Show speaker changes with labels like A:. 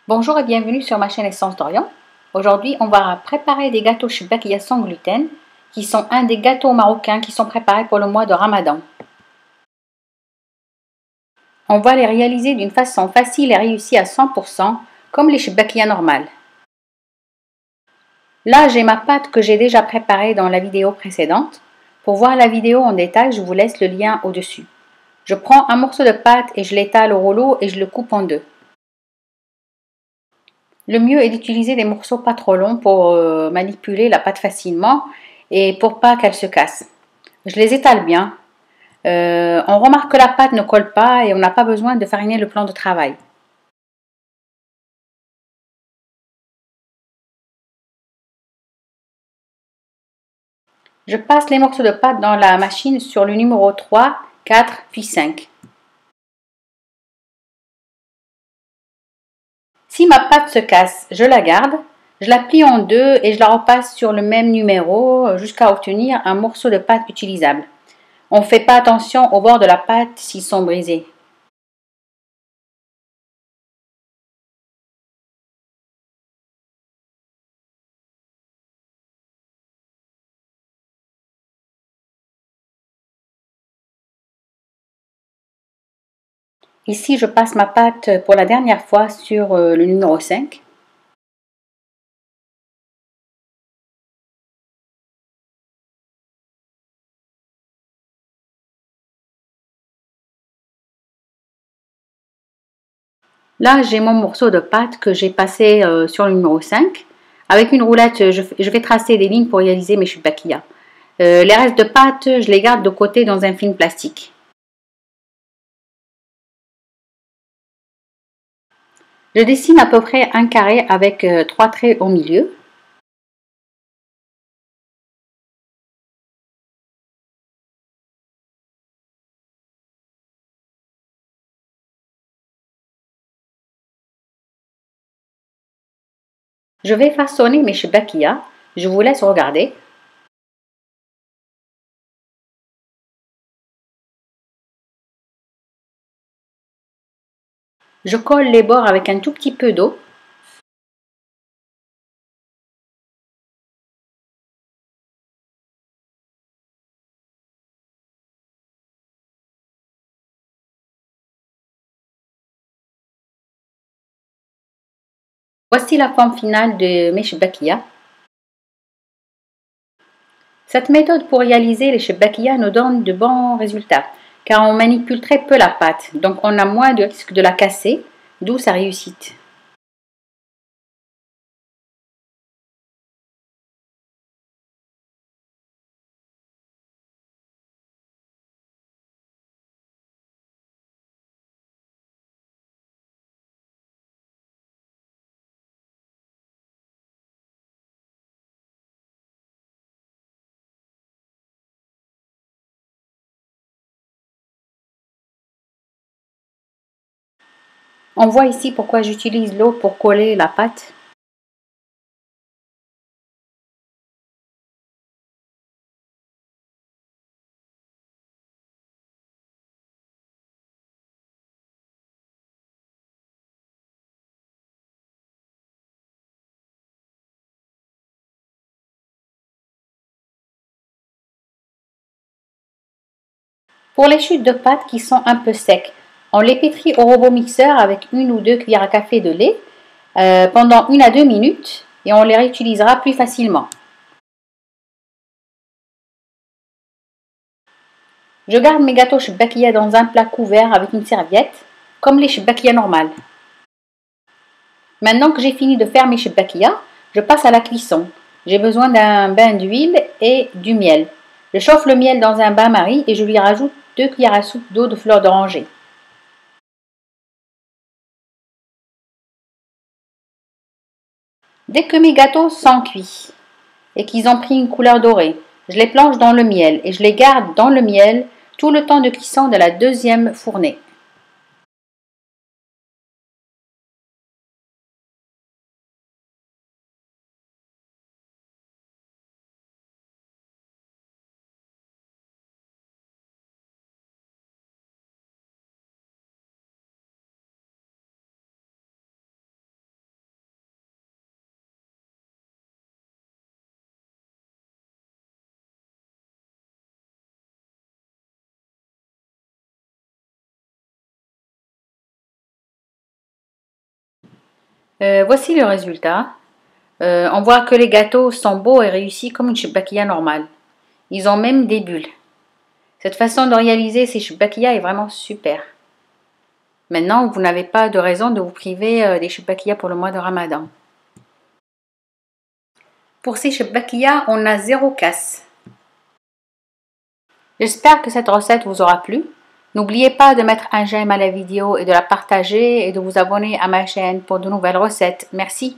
A: Bonjour et bienvenue sur ma chaîne Essence d'Orient. Aujourd'hui, on va préparer des gâteaux chibakhiya sans gluten, qui sont un des gâteaux marocains qui sont préparés pour le mois de Ramadan. On va les réaliser d'une façon facile et réussie à 100%, comme les chibakhiya normales. Là, j'ai ma pâte que j'ai déjà préparée dans la vidéo précédente. Pour voir la vidéo en détail, je vous laisse le lien au-dessus. Je prends un morceau de pâte et je l'étale au rouleau et je le coupe en deux. Le mieux est d'utiliser des morceaux pas trop longs pour manipuler la pâte facilement et pour pas qu'elle se casse. Je les étale bien. On remarque que la pâte ne colle pas et on n'a pas besoin de fariner le plan de travail. Je passe les morceaux de pâte dans la machine sur le numéro 3, 4 puis 5. Si ma pâte se casse, je la garde, je la plie en deux et je la repasse sur le même numéro jusqu'à obtenir un morceau de pâte utilisable. On ne fait pas attention au bord de la pâte s'ils sont brisés. Ici, je passe ma pâte pour la dernière fois sur le numéro 5. Là, j'ai mon morceau de pâte que j'ai passé sur le numéro 5. Avec une roulette, je vais tracer des lignes pour réaliser mes chibakhiya. Les restes de pâte, je les garde de côté dans un film plastique. Je dessine à peu près un carré avec 3 traits au milieu. Je vais façonner mes chibakhiya. Je vous laisse regarder. Je colle les bords avec un tout petit peu d'eau. Voici la forme finale de mes chibakhiya. Cette méthode pour réaliser les chibakhiya nous donne de bons résultats, car on manipule très peu la pâte, donc on a moins de risque de la casser, d'où sa réussite. On voit ici pourquoi j'utilise l'eau pour coller la pâte. Pour les chutes de pâte qui sont un peu secs, on les pétrit au robot mixeur avec 1 ou 2 cuillères à café de lait pendant 1 à 2 minutes et on les réutilisera plus facilement. Je garde mes gâteaux chibakhiya dans un plat couvert avec une serviette, comme les chibakhiya normales. Maintenant que j'ai fini de faire mes chibakhiya, je passe à la cuisson. J'ai besoin d'un bain d'huile et du miel. Je chauffe le miel dans un bain-marie et je lui rajoute 2 cuillères à soupe d'eau de fleur d'oranger. Dès que mes gâteaux sont cuits et qu'ils ont pris une couleur dorée, je les plonge dans le miel et je les garde dans le miel tout le temps de cuisson de la deuxième fournée. Voici le résultat. On voit que les gâteaux sont beaux et réussis comme une choubakia normale. Ils ont même des bulles. Cette façon de réaliser ces choubakia est vraiment super. Maintenant, vous n'avez pas de raison de vous priver des choubakia pour le mois de Ramadan. Pour ces choubakia, on a 0 casse. J'espère que cette recette vous aura plu. N'oubliez pas de mettre un j'aime à la vidéo et de la partager et de vous abonner à ma chaîne pour de nouvelles recettes. Merci.